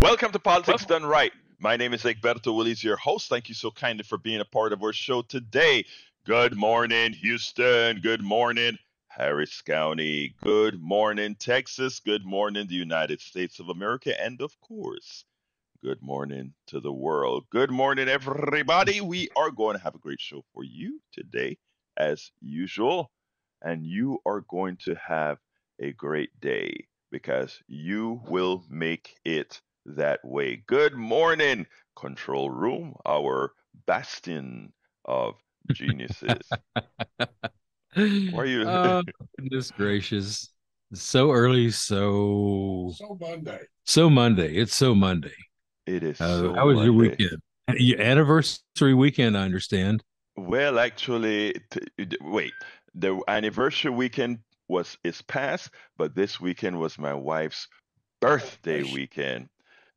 Welcome to Politics Done Right. My name is Egberto Willies, your host. Thank you so kindly for being a part of our show today. Good morning, Houston. Good morning, Harris County. Good morning, Texas. Good morning, the United States of America. And of course, good morning to the world. Good morning, everybody. We are going to have a great show for you today, as usual. And you are going to have a great day because you will make it that way. Good morning, control room, our bastion of geniuses. Why are you? Oh, goodness gracious. So early, So Monday. so Monday. It's so Monday. It is so How was your Monday. weekend? Your anniversary weekend, I understand. Well, actually, wait. The anniversary weekend was is past, but this weekend was my wife's birthday Celebration. weekend,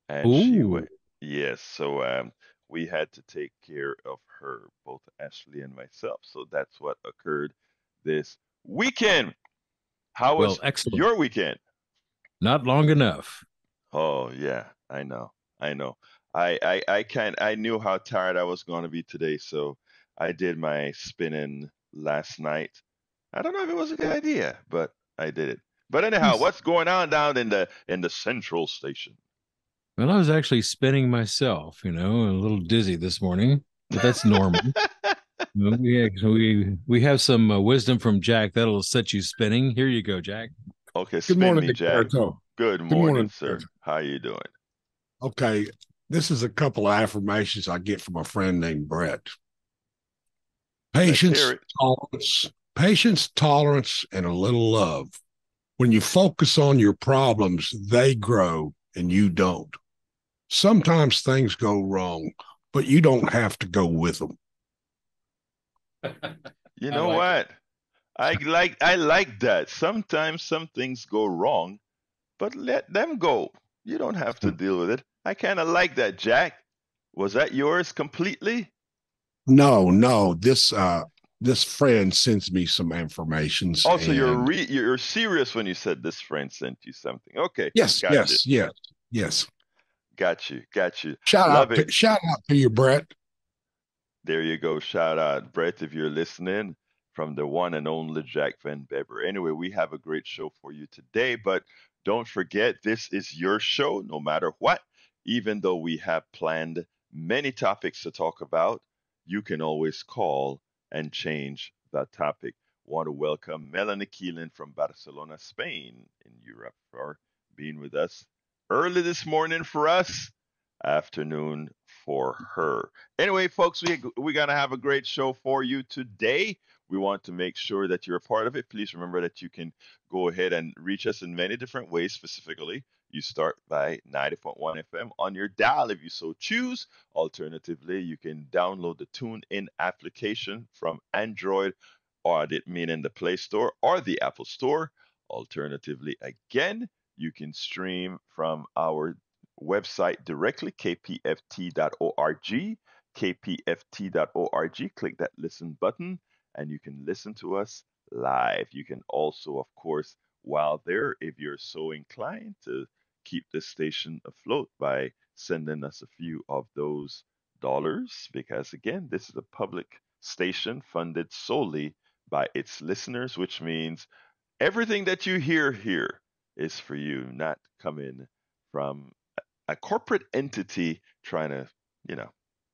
and she Ooh, went. Yes, so we had to take care of her, both Ashley and myself. So that's what occurred this weekend. How well, was excellent. your weekend? Not long enough. Oh yeah, I know, I know. I can't. I knew how tired I was going to be today, so I did my spinning last night. I don't know if it was a good idea, but I did it. But anyhow, Yes. what's going on down in the central station? Well, I was actually spinning myself, a little dizzy this morning, but that's normal. We have some wisdom from Jack that'll set you spinning. Here you go, Jack. Okay, Good spin morning, me, Jack. Egberto. Good Good morning, morning, sir. Egberto. How you doing? Okay, this is a couple of affirmations I get from a friend named Brett. Let's hear it. Patience, tolerance, and a little love. When you focus on your problems, they grow and you don't. Sometimes things go wrong, but you don't have to go with them. You I know like it. what? I like that. Sometimes some things go wrong, but let them go. You don't have to deal with it. I kind of like that, Jack. Was that yours completely? No, this friend sends me some informations Also, and you're serious when you said this friend sent you something. Okay, yes, got you, yes, yes, yes. got you, got you. Shout Love out it. to shout out to you, Brett. There you go. Shout out, Brett, if you're listening, from the one and only Jack Van Beber. Anyway, we have a great show for you today, but don't forget, this is your show, no matter what. Even though we have planned many topics to talk about, you can always call and change the topic. Want to welcome Melanie Keelan from Barcelona, Spain, in Europe, for being with us early this morning for us, afternoon for her. Anyway, folks, we're gonna have a great show for you today. We want to make sure that you're a part of it. Please remember that you can go ahead and reach us in many different ways. Specifically, you start by 90.1 FM on your dial if you so choose. Alternatively, you can download the TuneIn application from Android, or I didn't mean in the Play Store or the Apple Store. Alternatively, again, you can stream from our website directly, kpft.org, kpft.org. Click that listen button and you can listen to us live. You can also, of course, while there, if you're so inclined to keep this station afloat by sending us a few of those dollars, because again, this is a public station funded solely by its listeners, which means everything that you hear here is for you, not coming from a corporate entity trying to, you know,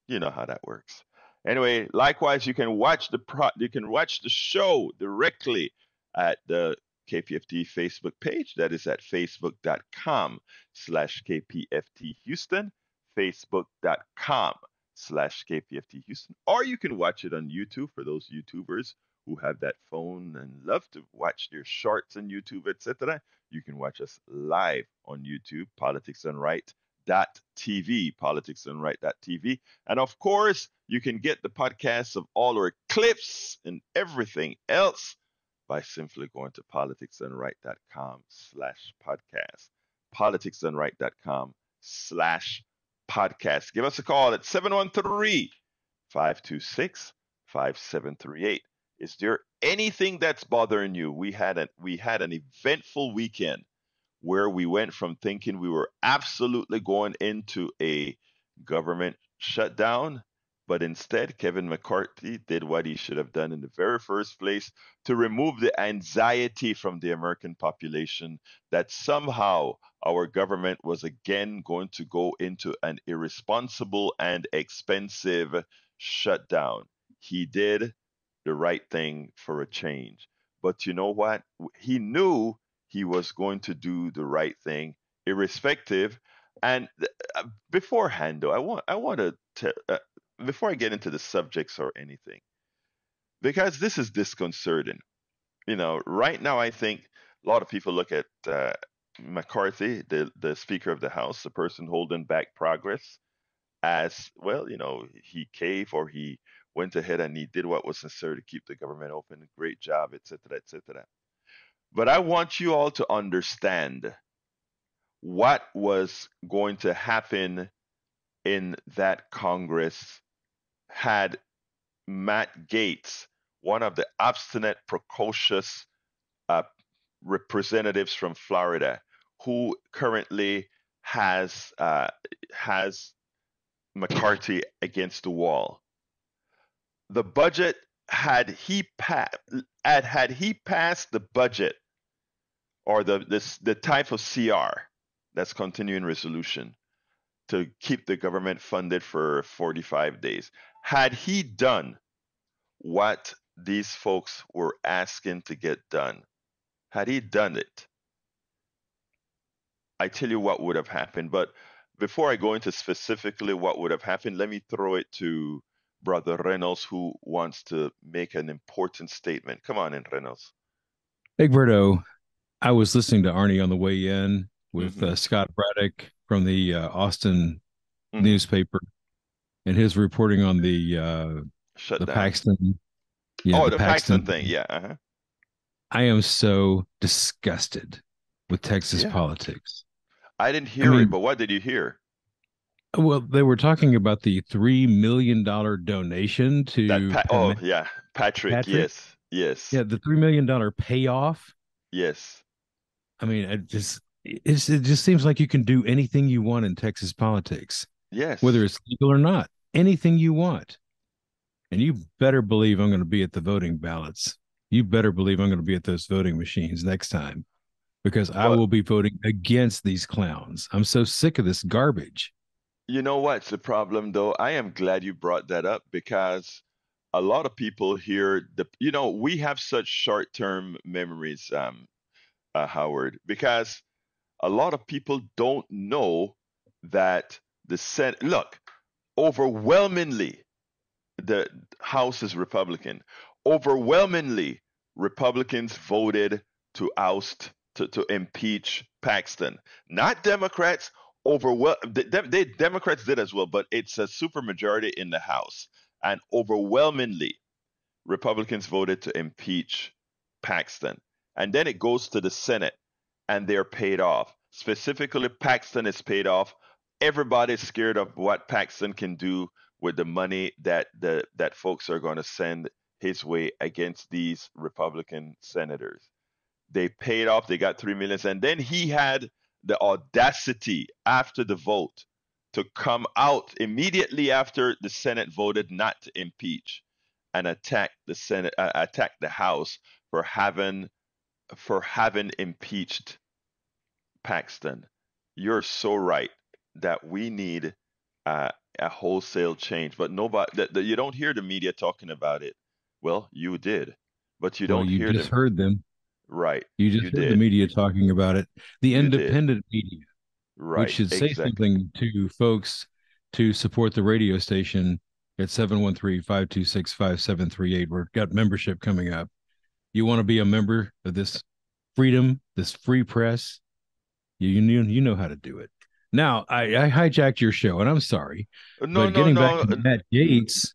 you know how that works. Anyway, likewise, you can watch the show directly at the KPFT Facebook page. That is at facebook.com/KPFT Houston, facebook.com/KPFT Houston, or you can watch it on YouTube for those YouTubers who have that phone and love to watch their shorts on YouTube, etc. You can watch us live on YouTube, Politics Done Right TV, TV. And of course, you can get the podcasts of all our clips and everything else by simply going to politicsdoneright.com/podcast. Politicsdoneright.com/podcast. Give us a call at 713-526-5738. Is there anything that's bothering you? We had an eventful weekend. where we went from thinking we were absolutely going into a government shutdown, but instead, Kevin McCarthy did what he should have done in the very first place to remove the anxiety from the American population that somehow our government was again going to go into an irresponsible and expensive shutdown. He did the right thing for a change. But you know what? He knew he was going to do the right thing, irrespective. And beforehand, though, I want to before I get into the subjects or anything, because this is disconcerting. Right now, I think a lot of people look at McCarthy, the Speaker of the House, the person holding back progress, as well. He caved, or he went ahead and he did what was necessary to keep the government open. Great job, etc., etc. But I want you all to understand what was going to happen in that Congress had Matt Gaetz, one of the obstinate, precocious uh, representatives from Florida, who currently has McCarthy against the wall. The budget, had he passed the budget, or the type of CR, that's continuing resolution, to keep the government funded for 45 days. Had he done what these folks were asking to get done, had he done it, I tell you what would have happened. But before I go into specifically what would have happened, let me throw it to Brother Reynolds, who wants to make an important statement. Come on in, Reynolds. Egberto, I was listening to Arnie on the way in with Mm-hmm. Scott Braddock from the Austin Mm-hmm. newspaper, and his reporting on the Shutdown. Paxton, Oh, the the Paxton Paxton. thing. Yeah. Uh-huh. I am so disgusted with Texas Yeah. politics. I didn't I hear it, mean, but what did you hear? well, they were talking about the $3 million donation to Oh, yeah. Patrick. Patrick. Yes. Yes. Yeah, the $3 million payoff. Yes. I mean, it just seems like you can do anything you want in Texas politics, whether Yes. it's legal or not. Anything you want. And you better believe I'm going to be at the voting ballots. You better believe I'm going to be at those voting machines next time, because I But will be voting against these clowns. I'm so sick of this garbage. you know what's the problem, though? I am glad you brought that up, because a lot of people here, we have such short-term memories, Howard, because a lot of people don't know that the Senate, look, overwhelmingly, the House is Republican. Overwhelmingly, Republicans voted to oust, to impeach Paxton. Not Democrats. Democrats did as well, but it's a supermajority in the House, and overwhelmingly, Republicans voted to impeach Paxton. And then it goes to the Senate, and they're paid off. Specifically, Paxton is paid off. Everybody's scared of what Paxton can do with the money that folks are going to send his way against these Republican senators. They paid off. They got 3 million, and then he had the audacity after the vote to come out immediately after the Senate voted not to impeach, and attack the Senate, attack the House for having impeached Paxton. You're so right that we need a wholesale change, but nobody, you don't hear the media talking about it. Well, you did, but you Well, don't you hear just them. heard them. Right. You You just heard the did. media talking about it. The You did. independent media, which Right. should say Exactly. something to folks to support the radio station at 713-526-5738. We've got membership coming up. You want to be a member of this freedom, this free press? You know how to do it. Now, I hijacked your show, and I'm sorry, No, but no, getting back no. to Matt Gaetz,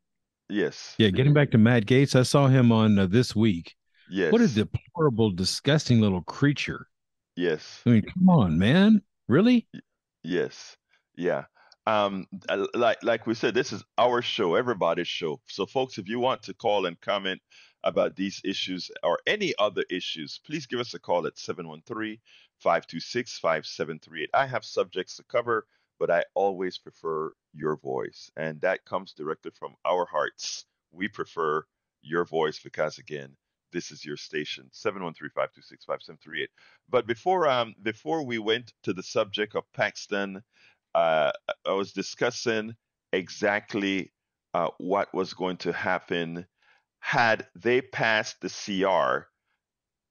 Yes. yeah, getting back to Matt Gaetz, I saw him on This Week. What a Yes. deplorable, disgusting little creature. Yes. I mean, come on, man. Really? Yes. Yeah. Like we said, this is our show, everybody's show. So, folks, if you want to call and comment about these issues or any other issues, please give us a call at 713 526-5738. I have subjects to cover, but I always prefer your voice. And that comes directly from our hearts. We prefer your voice because, again, this is your station, 713-526-5738. But before we went to the subject of Paxton, uh, I was discussing exactly what was going to happen had they passed the CR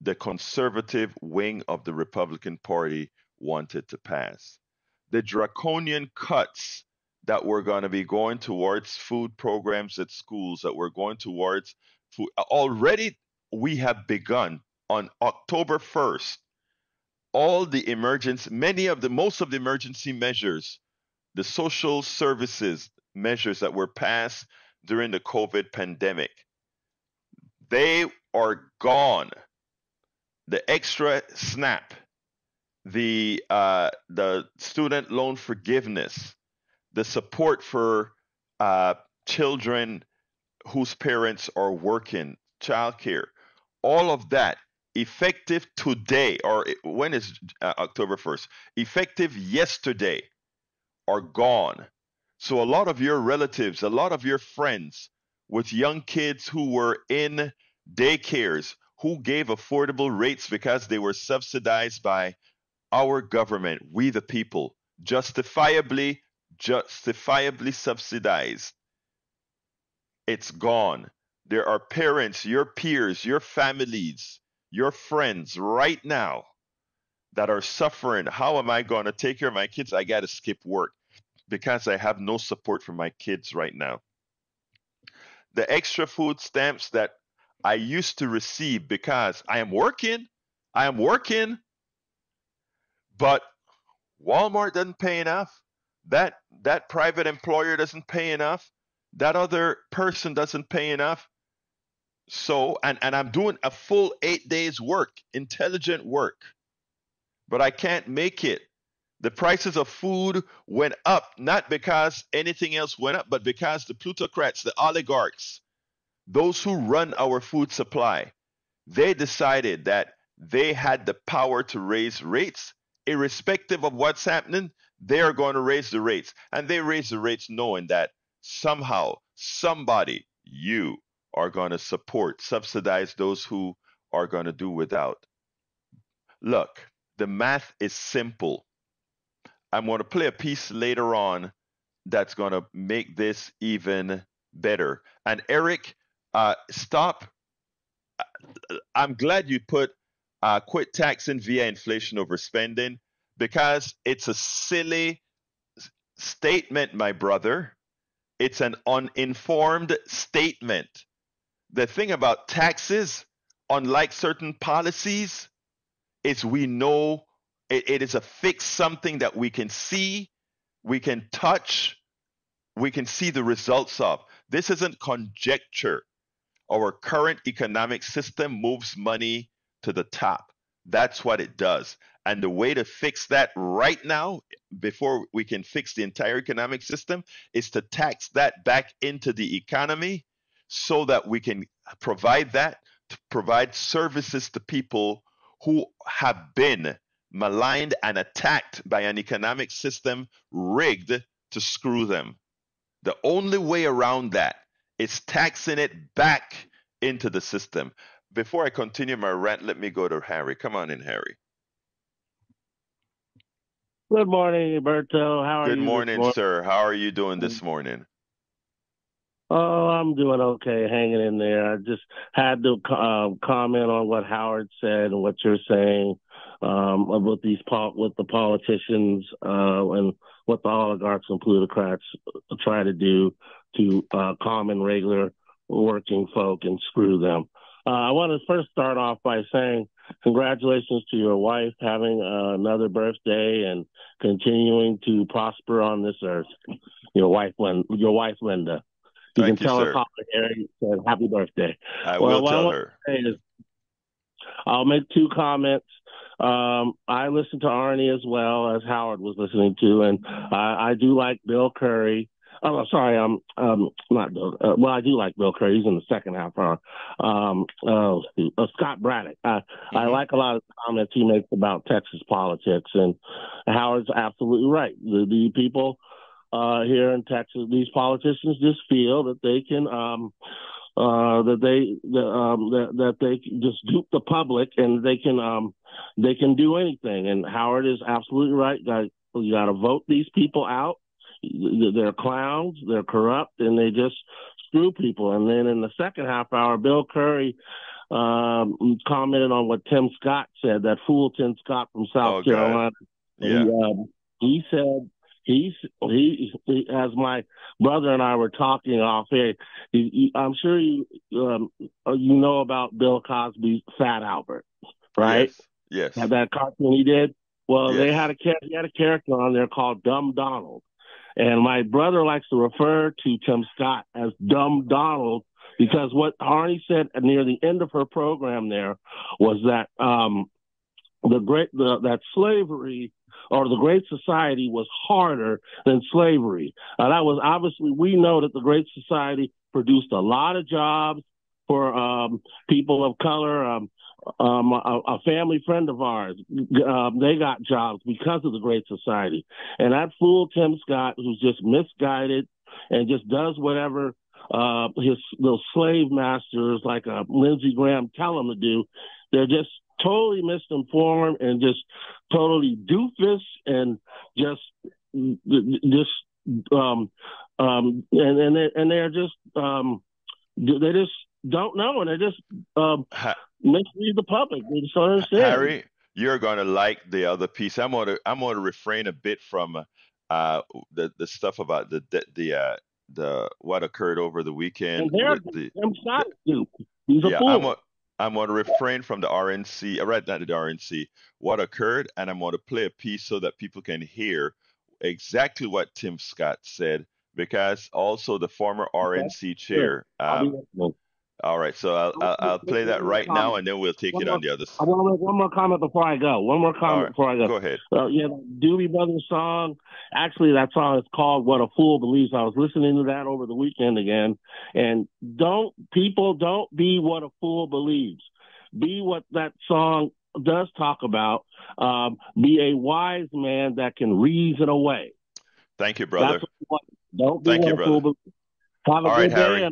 the conservative wing of the Republican Party wanted to pass. The draconian cuts that were going to be going towards food programs at schools, that were going towards food. Already, we have begun on October 1st. Most of the emergency measures, the social services measures that were passed during the COVID pandemic, they are gone. The extra SNAP, the student loan forgiveness, the support for uh, children whose parents are working, childcare, all of that effective today, or when is October 1st? Effective yesterday, are gone. So a lot of your relatives, a lot of your friends with young kids who were in daycares, who gave affordable rates because they were subsidized by our government, we the people, justifiably subsidized. It's gone. There are parents, your peers, your families, your friends right now that are suffering. How am I going to take care of my kids? I got to skip work because I have no support for my kids right now. The extra food stamps that I used to receive because I am working, but Walmart doesn't pay enough. That private employer doesn't pay enough. That other person doesn't pay enough. So, and I'm doing a full 8 days work, intelligent work, but I can't make it. The prices of food went up, not because anything else went up, but because the plutocrats, the oligarchs, those who run our food supply, they decided that they had the power to raise rates. Irrespective of what's happening, they are going to raise the rates. And they raise the rates knowing that somehow, somebody, you are going to subsidize those who are going to do without. Look, the math is simple. I'm going to play a piece later on that's going to make this even better. And Eric, stop. I'm glad you put quit taxing via inflation over spending, because it's a silly statement, my brother. It's an uninformed statement. The thing about taxes, unlike certain policies, is we know it is a fixed something that we can see, we can touch, we can see the results of. This isn't conjecture. Our current economic system moves money to the top. That's what it does. And the way to fix that right now, before we can fix the entire economic system, is to tax that back into the economy so that we can provide that, to provide services to people who have been maligned and attacked by an economic system rigged to screw them. The only way around that is taxing it back into the system. Before I continue my rant, let me go to Harry. Come on in, Harry. Good morning, Berto. How are Good you this morning, morning? sir. How are you doing this morning? Oh, I'm doing okay, hanging in there. I just had to comment on what Howard said and what you're saying about with the politicians and what the oligarchs and plutocrats try to do to common, regular working folk and screw them. I want to first start off by saying congratulations to your wife having another birthday and continuing to prosper on this earth. Your wife, Linda. You Thank can you, tell her sir. Papa Harry said happy birthday. I Well, will what I tell want her. to say is I'll make two comments. I listened to Arnie as well as Howard was listening to, and I do like Bill Curry. Oh, sorry. Not Bill. Well, I do like Bill Curry. He's in the second half hour. Scott Braddock. I like a lot of the comments he makes about Texas politics, and Howard's absolutely right. The people here in Texas, these politicians just feel that they can that they can just dupe the public, and they can do anything. And Howard is absolutely right. You got to vote these people out. They're clowns, they're corrupt, and they just screw people. And then in the second half hour, Bill Curry commented on what Tim Scott said, that fool Tim Scott from South Carolina. Yeah. He said, he, as my brother and I were talking off air, I'm sure you know about Bill Cosby's Fat Albert, right? Yes. That cartoon he did. Well, yes. He had a character on there called Dumb Donald. And my brother likes to refer to Tim Scott as Dumb Donald because what Arnie said near the end of her program there was that that slavery or the Great Society was harder than slavery. That was obviously, we know that the Great Society produced a lot of jobs for people of color. A family friend of ours, they got jobs because of the Great Society. And that fool Tim Scott, who's just misguided and just does whatever his little slave masters like Lindsey Graham tell him to do, they're just totally misinformed and just totally doofus and just and they're just they just don't know, and they just mislead the public. They just don't understand. Harry, you're going to like the other piece. I'm going to refrain a bit from the stuff about the what occurred over the weekend. He's a fool. I'm going to refrain from the RNC, right now the RNC, what occurred, and I'm going to play a piece so that people can hear exactly what Tim Scott said, because also the former RNC chair. All right, so I'll play that right now, and then we'll take it on the other side. I want to make one more comment before I go. Before I go. Go ahead. Doobie Brothers song. Actually, that song is called "What a Fool Believes." I was listening to that over the weekend again, and don't be what a fool believes. Be what that song does talk about. Be a wise man that can reason away. Thank you, brother. Don't be what a fool believes. Have a good day.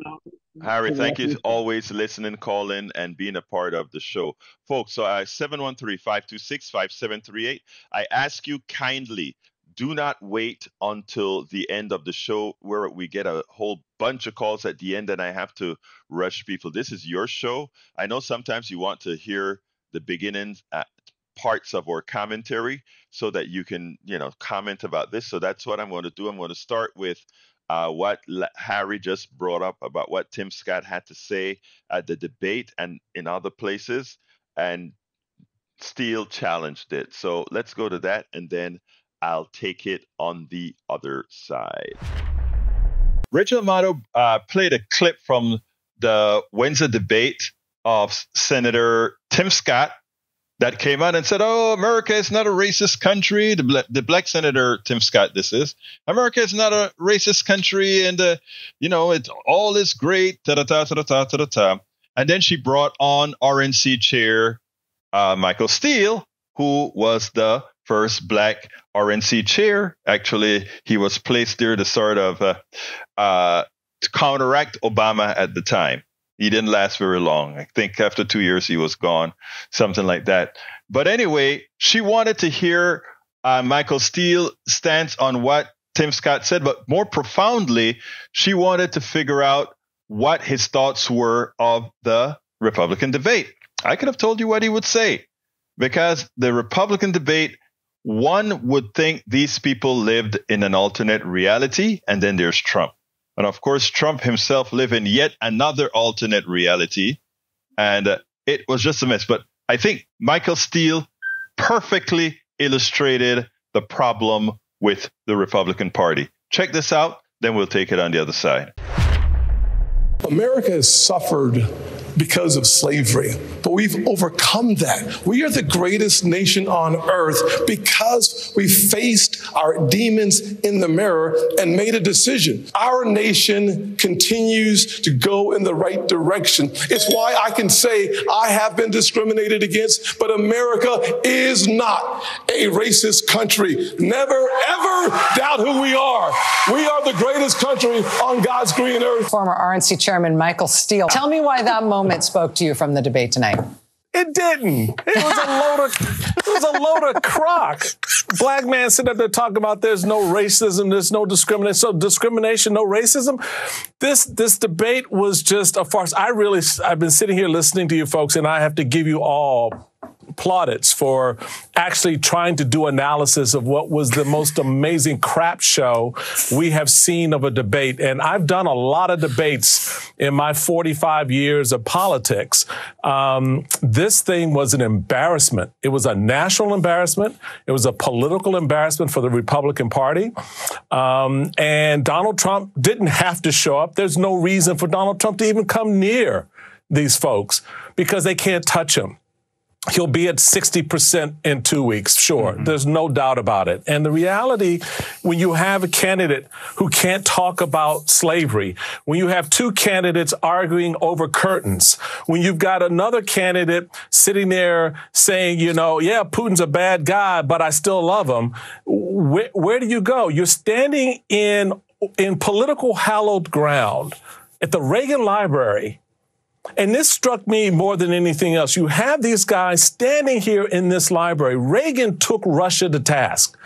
Harry, thank you always listening, calling, and being a part of the show. Folks, so 713-526-5738. I ask you kindly, do not wait until the end of the show where we get a whole bunch of calls at the end and I have to rush people. This is your show. I know sometimes you want to hear the beginnings parts of our commentary so that you can, comment about this. So that's what I'm going to do. I'm going to start with what Harry just brought up about what Tim Scott had to say at the debate and in other places, and Steele challenged it. So let's go to that, and then I'll take it on the other side. Rachel Amato played a clip from the Wednesday debate of Senator Tim Scott that came out and said, "Oh, America is not a racist country." The black senator Tim Scott, this is, "America is not a racist country, and it all is great." And then she brought on RNC chair Michael Steele, who was the first black RNC chair. Actually, he was placed there to sort of to counteract Obama at the time. He didn't last very long. I think after 2 years, he was gone, something like that. But anyway, she wanted to hear Michael Steele's stance on what Tim Scott said, but more profoundly, she wanted to figure out what his thoughts were of the Republican debate. I could have told you what he would say, because the Republican debate, one would think these people lived in an alternate reality, and then there's Trump. And of course, Trump himself lived in yet another alternate reality, and it was just a mess. But I think Michael Steele perfectly illustrated the problem with the Republican Party. Check this out, then we'll take it on the other side. America has suffered because of slavery, but we've overcome that. We are the greatest nation on earth because we faced our demons in the mirror and made a decision. Our nation continues to go in the right direction. It's why I can say I have been discriminated against, but America is not a racist country. Never, ever doubt who we are. We are the greatest country on God's green earth. Former RNC Chairman Michael Steele. Tell me why that moment spoke to you from the debate tonight. It didn't. It was a load of crock. Black man sitting up there talking about there's no racism, there's no discrimination. So discrimination, no racism. This debate was just a farce. I've been sitting here listening to you folks, and I have to give you all plaudits for actually trying to do analysis of what was the most amazing crap show we have seen of a debate. And I've done a lot of debates in my 45 years of politics. This thing was an embarrassment. It was a national embarrassment. It was a political embarrassment for the Republican Party. And Donald Trump didn't have to show up. There's no reason for Donald Trump to even come near these folks because they can't touch him. He'll be at 60% in 2 weeks, sure. Mm-hmm. There's no doubt about it. And the reality, when you have a candidate who can't talk about slavery, when you have two candidates arguing over curtains, when you've got another candidate sitting there saying, yeah, Putin's a bad guy, but I still love him, where do you go? You're standing in political hallowed ground at the Reagan Library. And this struck me more than anything else. You have these guys standing here in this library. Reagan took Russia to task.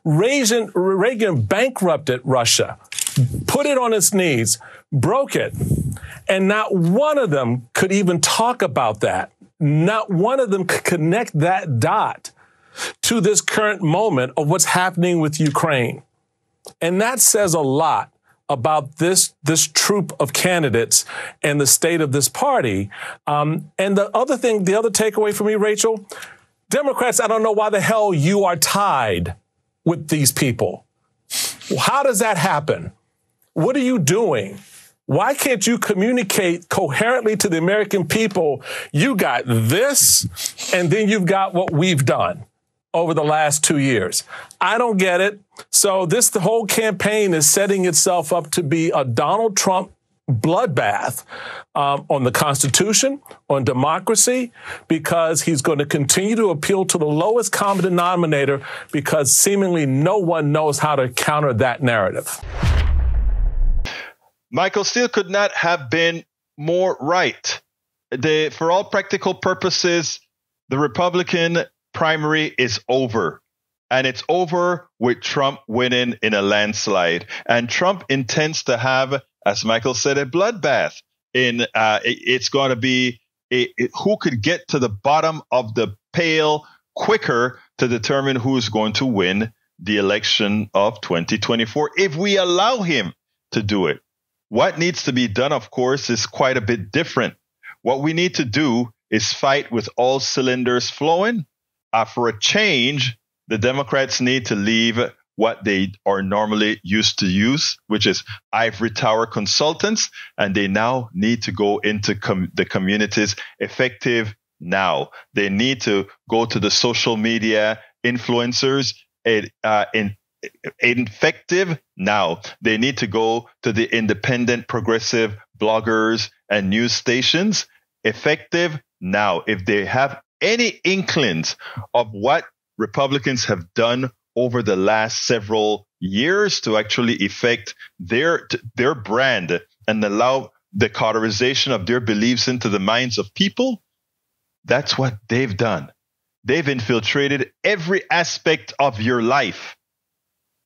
Reagan bankrupted Russia, put it on its knees, broke it. And not one of them could even talk about that. Not one of them could connect that dot to this current moment of what's happening with Ukraine. And that says a lot about this troop of candidates and the state of this party. And the other takeaway for me, Rachel, Democrats, I don't know why the hell you are tied with these people. How does that happen? What are you doing? Why can't you communicate coherently to the American people, you got this, and then you've got what we've done over the last 2 years? I don't get it. So the whole campaign is setting itself up to be a Donald Trump bloodbath on the Constitution, on democracy, because he's going to continue to appeal to the lowest common denominator because seemingly no one knows how to counter that narrative. Michael Steele could not have been more right. For all practical purposes, the Republican primary is over. And it's over with Trump winning in a landslide. And Trump intends to have, as Michael said, a bloodbath. It's going to be who could get to the bottom of the pail quicker to determine who's going to win the election of 2024 if we allow him to do it. What needs to be done, of course, is quite a bit different. What we need to do is fight with all cylinders flowing. For a change, the Democrats need to leave what they are normally used to use, which is ivory tower consultants, and they now need to go into the communities effective now. They need to go to the social media influencers effective now. They need to go to the independent progressive bloggers and news stations effective now. If they have any inklings of what Republicans have done over the last several years to actually effect their brand and allow the cauterization of their beliefs into the minds of people, that's what they've done. They've infiltrated every aspect of your life.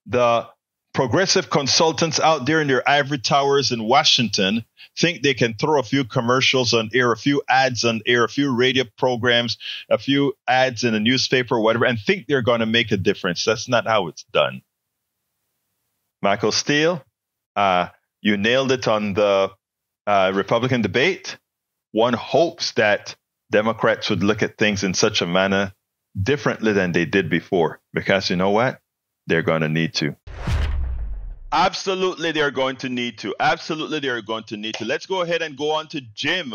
The progressive consultants out there in their ivory towers in Washington think they can throw a few commercials on air, a few ads on air, a few radio programs, a few ads in a newspaper, whatever, and think they're going to make a difference. That's not how it's done. Michael Steele, you nailed it on the Republican debate. One hopes that Democrats would look at things in such a manner differently than they did before, because you know what? They're going to need to. Absolutely, they're going to need to. Absolutely, they're going to need to. Let's go ahead and go on to Jim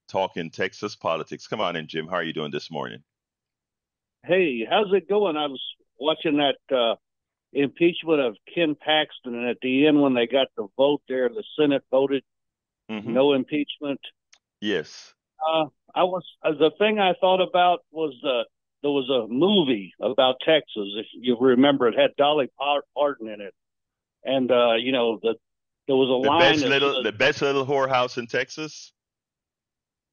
talking Texas politics. Come on in, Jim. How are you doing this morning? Hey, how's it going? I was watching that impeachment of Ken Paxton, and at the end, when they got the vote there, the Senate voted no impeachment. Yes. The thing I thought about was there was a movie about Texas, if you remember. It had Dolly Parton in it, and you know, there was a line that said, the best little whorehouse in Texas.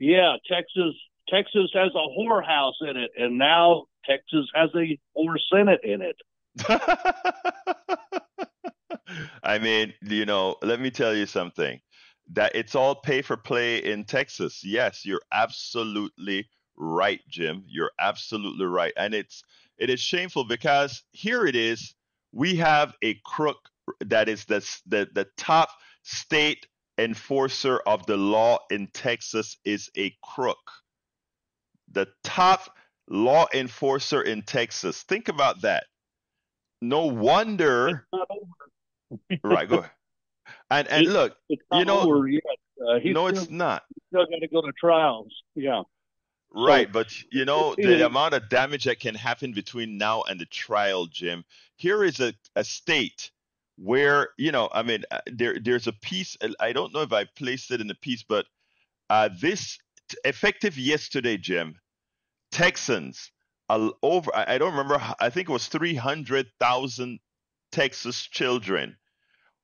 yeah, Texas has a whorehouse in it, and now Texas has a whore Senate in it. I mean, you know, let me tell you something. That it's all pay for play in Texas. Yes, you're absolutely right, Jim. You're absolutely right. And it is shameful because here it is. We have a crook that is the top state enforcer of the law in Texas is a crook. The top law enforcer in Texas. Think about that. No wonder. Right, go ahead. And look, It's you not know, over yet. no, it's not. Still got to go to trials. Yeah. Right, So but you know, the amount of damage that can happen between now and the trial, Jim. Here is a state where, you know, I mean, there's a piece, I don't know if I placed it in the piece, but this effective yesterday, Jim, Texans, over, I don't remember, I think it was 300,000 Texas children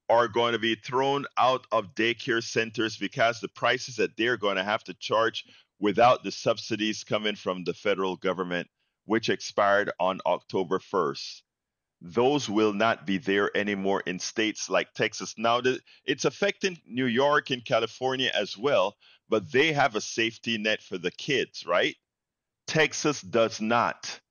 are going to be thrown out of daycare centers because the prices that they're going to have to charge without the subsidies coming from the federal government, which expired on October 1st. Those will not be there anymore in states like Texas. Now, it's affecting New York and California as well, but they have a safety net for the kids, right? Texas does not.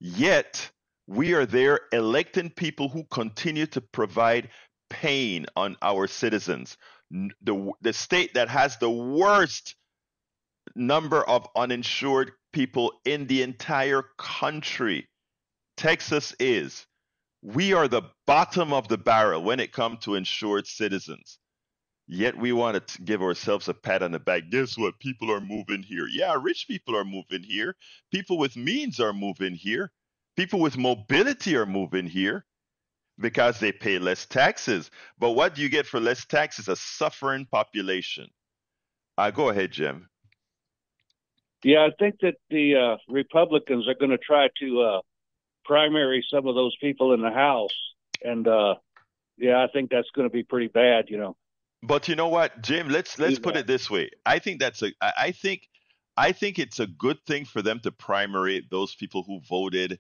Yet, we are there electing people who continue to provide pain on our citizens. The state that has the worst number of uninsured people in the entire country, Texas is. We are the bottom of the barrel when it comes to insured citizens. Yet we want to give ourselves a pat on the back. Guess what? People are moving here. Yeah, rich people are moving here. People with means are moving here. People with mobility are moving here because they pay less taxes. But what do you get for less taxes? A suffering population. Go ahead, Jim. yeah, I think that the Republicans are going to try to primary some of those people in the House, and yeah, I think that's going to be pretty bad. You know. But you know what, Jim? Let's put it this way. I think I think it's a good thing for them to primary those people who voted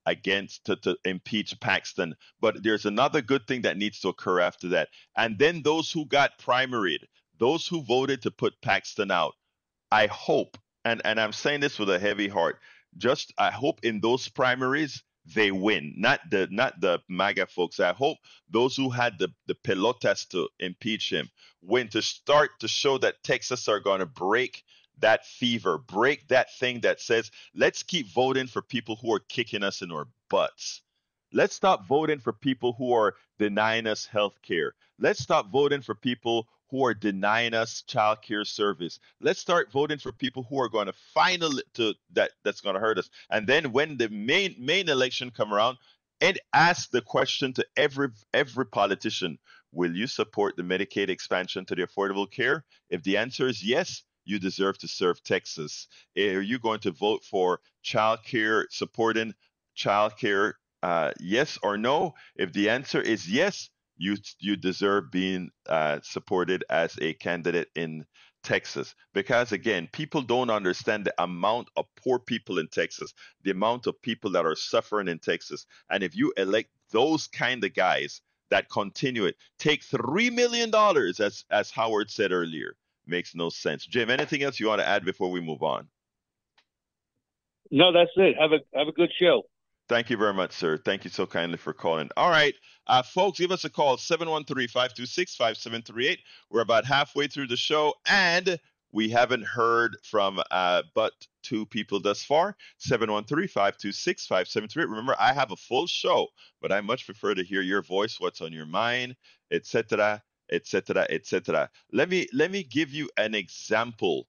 against to impeach Paxton. But there's another good thing that needs to occur after that. And then those who got primaried, those who voted to put Paxton out, I hope, and I'm saying this with a heavy heart, just I hope in those primaries they win, not the MAGA folks. I hope those who had the pelotas to impeach him win, to start to show that Texas are going to break that fever, break that thing that says, let's keep voting for people who are kicking us in our butts. Let's stop voting for people who are denying us health care. Let's stop voting for people who are denying us child care service. Let's start voting for people who are going to finally that's going to hurt us. And then when the main election come around, and ask the question to every politician: will you support the Medicaid expansion to the Affordable Care? If the answer is yes, you deserve to serve Texas. Are you going to vote for child care, supporting child care? Yes or no? If the answer is yes, you deserve being supported as a candidate in Texas. Because again, people don't understand the amount of poor people in Texas, the amount of people that are suffering in Texas. And if you elect those kind of guys that continue it, take $3 million, as Howard said earlier, makes no sense. Jim, anything else you want to add before we move on? No, that's it. Have a good show. Thank you very much, sir. Thank you so kindly for calling. All right, folks, give us a call, 713-526-5738. We're about halfway through the show, and we haven't heard from but two people thus far. 713-526-5738. Remember, I have a full show, but I much prefer to hear your voice, what's on your mind, etc., etc., etc. Let me give you an example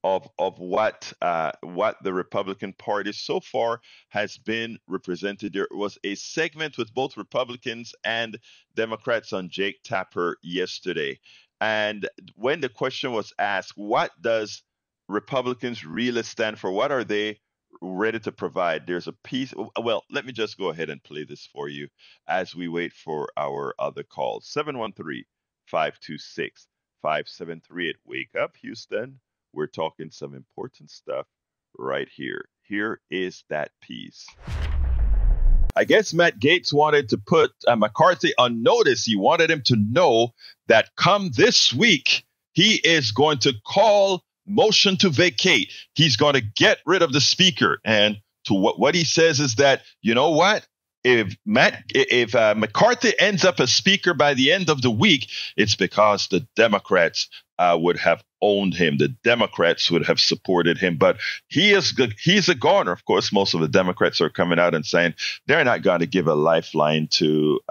of what the Republican Party so far has been represented. There was a segment with both Republicans and Democrats on Jake Tapper yesterday, and when the question was asked, what does Republicans really stand for? What are they ready to provide? There's a piece. Well, let me just go ahead and play this for you as we wait for our other calls. 713-526-5738. Wake up, Houston. We're talking some important stuff right here. Here is that piece. I guess Matt Gaetz wanted to put McCarthy on notice. He wanted him to know that come this week, he is going to call motion to vacate. He's going to get rid of the speaker. And to what he says is that, you know what? If McCarthy ends up as speaker by the end of the week, it's because the Democrats would have owned him. The Democrats would have supported him. But he's a goner. Of course, most of the Democrats are coming out and saying they're not going to give a lifeline to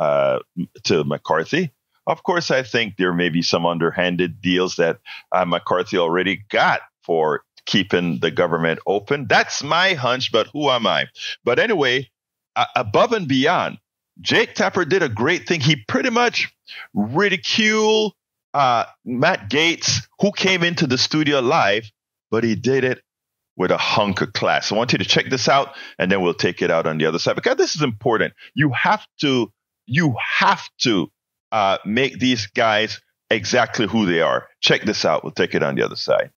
McCarthy. Of course, I think there may be some underhanded deals that McCarthy already got for keeping the government open. That's my hunch, but who am I? But anyway, above and beyond, Jake Tapper did a great thing. He pretty much ridiculed Matt Gaetz, who came into the studio live, but he did it with a hunk of class. I want you to check this out, and then we'll take it out on the other side, because this is important. You have to make these guys exactly who they are. Check this out. We'll take it on the other side.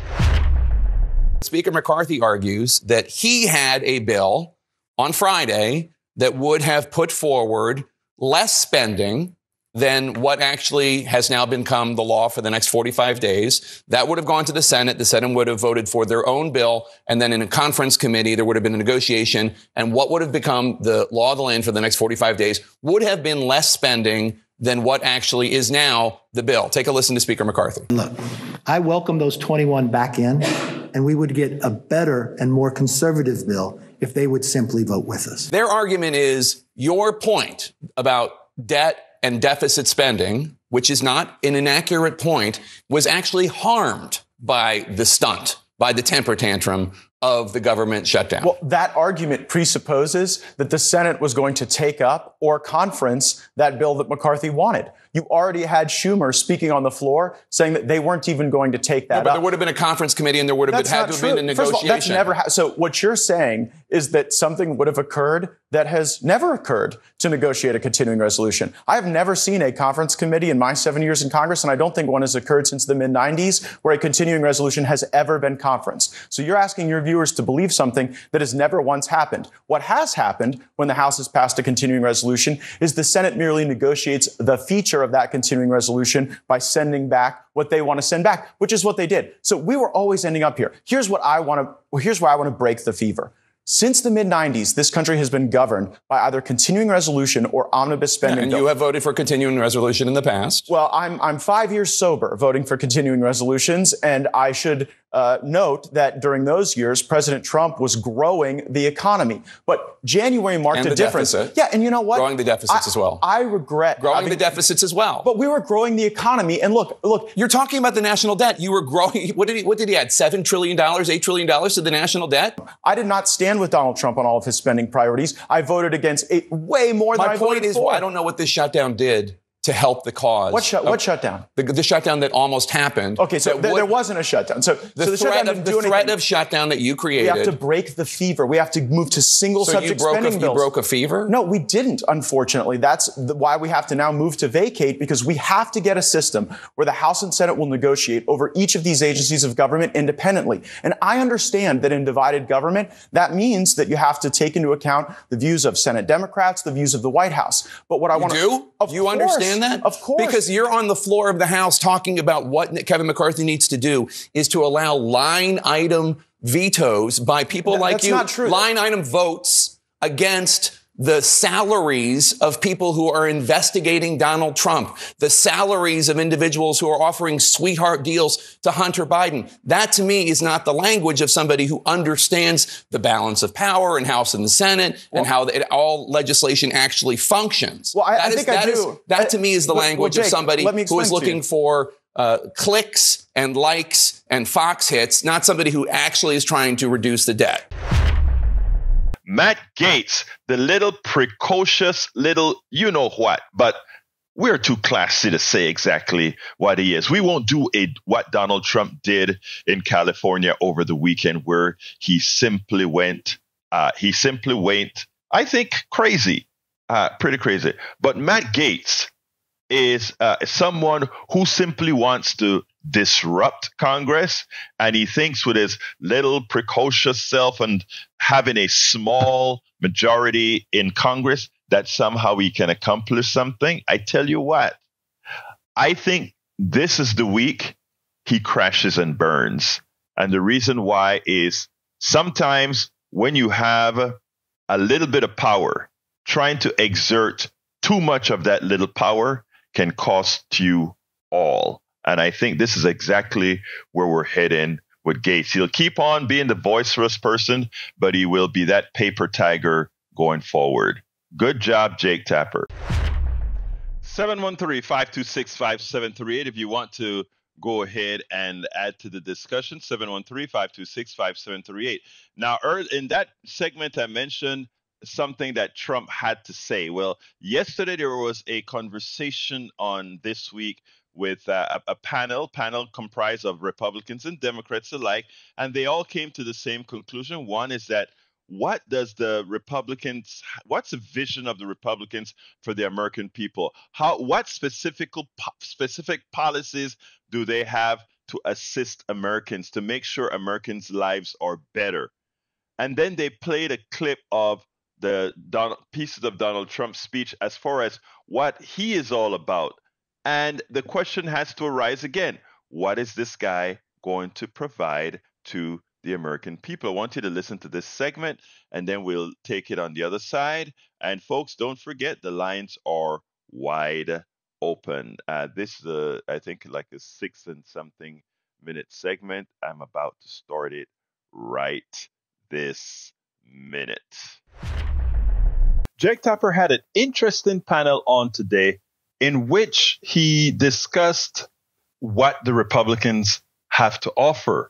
Speaker McCarthy argues that he had a bill on Friday that would have put forward less spending than what actually has now become the law for the next 45 days. That would have gone to the Senate. The Senate would have voted for their own bill. And then in a conference committee, there would have been a negotiation. And what would have become the law of the land for the next 45 days would have been less spending than what actually is now the bill. Take a listen to Speaker McCarthy. Look, I welcome those 21 back in, and we would get a better and more conservative bill if they would simply vote with us. Their argument is your point about debt and deficit spending, which is not an inaccurate point, was actually harmed by the stunt, by the temper tantrum of the government shutdown. Well, that argument presupposes that the Senate was going to take up or conference that bill that McCarthy wanted. You already had Schumer speaking on the floor saying that they weren't even going to take that up. But there would have been a conference committee and there would have had to have been a negotiation. First of all, that's never so what you're saying is that something would have occurred that has never occurred to negotiate a continuing resolution. I have never seen a conference committee in my 7 years in Congress, and I don't think one has occurred since the mid-90s where a continuing resolution has ever been conferenced. So you're asking your viewers to believe something that has never once happened. What has happened when the House has passed a continuing resolution is the Senate merely negotiates the feature of that continuing resolution by sending back what they want to send back, which is what they did. So we were always ending up here. Here's where I want to break the fever. Since the mid-90s, this country has been governed by either continuing resolution or omnibus spending. And you have voted for continuing resolution in the past. Well, I'm 5 years sober voting for continuing resolutions, and I should note that during those years, President Trump was growing the economy. But January marked a difference. Deficit. Yeah, and you know what? Growing the deficits as well. I regret growing the deficits as well. But we were growing the economy, and look. You're talking about the national debt. You were growing. What did he add? $7 trillion, $8 trillion to the national debt? I did not stand with Donald Trump on all of his spending priorities. I voted against way more than I voted for. My point is, I don't know what this shutdown did to help the cause. What shutdown? The shutdown that almost happened. Okay, so there wasn't a shutdown. So the threat of shutdown that you created. We have to break the fever. We have to move to single subject spending bills. You broke a fever? No, we didn't, unfortunately. That's why we have to now move to vacate, because we have to get a system where the House and Senate will negotiate over each of these agencies of government independently. And I understand that in divided government, that means that you have to take into account the views of Senate Democrats, the views of the White House. But what I want to do? You understand that? Of course. Because you're on the floor of the House talking about what Kevin McCarthy needs to do is to allow line item vetoes by people like you. That's not true. Line item votes against the salaries of people who are investigating Donald Trump, the salaries of individuals who are offering sweetheart deals to Hunter Biden. That, to me, is not the language of somebody who understands the balance of power in House and the Senate and how all legislation actually functions. Well, I think I do. That, to me, is the language of somebody who is looking for clicks and likes and Fox hits, not somebody who actually is trying to reduce the debt. Matt Gaetz, the little precocious little you know what, but we're too classy to say exactly what he is. We won't do what Donald Trump did in California over the weekend, where he simply went, I think, crazy, pretty crazy. But Matt Gaetz is someone who simply wants to disrupt Congress, and he thinks with his little precocious self and having a small majority in Congress that somehow he can accomplish something. I tell you what, I think this is the week he crashes and burns. And the reason why is sometimes when you have a little bit of power, trying to exert too much of that little power can cost you all. And I think this is exactly where we're heading with Gaetz. He'll keep on being the boisterous person, but he will be that paper tiger going forward. Good job, Jake Tapper. 713-526-5738 if you want to go ahead and add to the discussion. 713-526-5738. Now, in that segment, I mentioned something that Trump had to say. Well, yesterday there was a conversation on This Week with a panel comprised of Republicans and Democrats alike, and they all came to the same conclusion. One is that what's the vision of the Republicans for the American people? What specific policies do they have to assist Americans, to make sure Americans' lives are better? And then they played a clip of the pieces of Donald Trump's speech as far as what he is all about. And the question has to arise again. What is this guy going to provide to the American people? I want you to listen to this segment, and then we'll take it on the other side. And folks, don't forget, the lines are wide open. This is, I think, like a 6 and something minute segment. I'm about to start it right this minute. Jake Tapper had an interesting panel on today in which he discussed what the Republicans have to offer.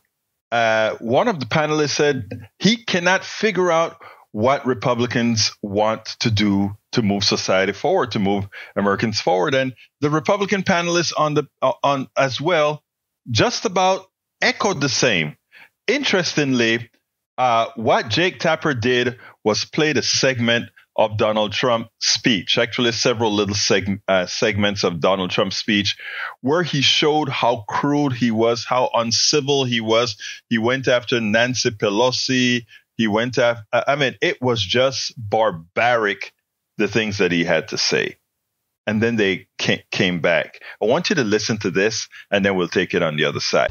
One of the panelists said he cannot figure out what Republicans want to do to move society forward, to move Americans forward. And the Republican panelists on as well just about echoed the same. Interestingly, what Jake Tapper did was played a segment of Donald Trump's speech, actually several little segments of Donald Trump's speech, where he showed how crude he was, how uncivil he was. He went after Nancy Pelosi. He went after, it was just barbaric, the things that he had to say. And then they came back. I want you to listen to this, and then we'll take it on the other side.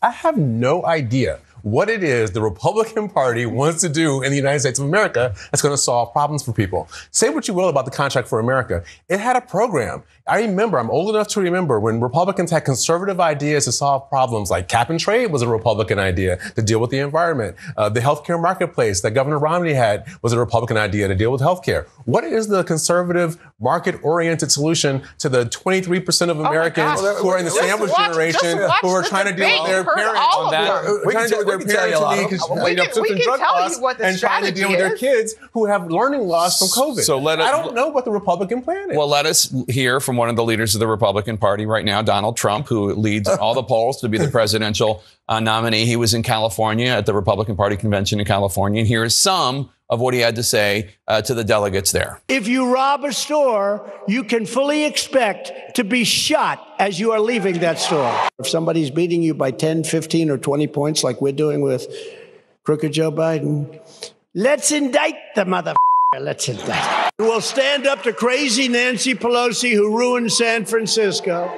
I have no idea what it is the Republican Party wants to do in the United States of America that's going to solve problems for people. Say what you will about the Contract for America. It had a program. I'm old enough to remember when Republicans had conservative ideas to solve problems like cap and trade was a Republican idea to deal with the environment. The healthcare marketplace that Governor Romney had was a Republican idea to deal with healthcare. What is the conservative market-oriented solution to the 23% of Americans who are in the sandwich generation who are trying to deal with their parents on that? Trying to deal with their parents who need prescription drug costs and trying to deal with their kids who have learning loss from COVID. So I don't know what the Republican plan is. Well, let us hear from one of the leaders of the Republican Party right now, Donald Trump, who leads all the polls to be the presidential nominee. He was in California at the Republican Party convention in California. And here is some of what he had to say to the delegates there. If you rob a store, you can fully expect to be shot as you are leaving that store. If somebody's beating you by 10, 15, or 20 points like we're doing with crooked Joe Biden, let's indict the motherfucker. Let's indict. We'll stand up to crazy Nancy Pelosi who ruined San Francisco.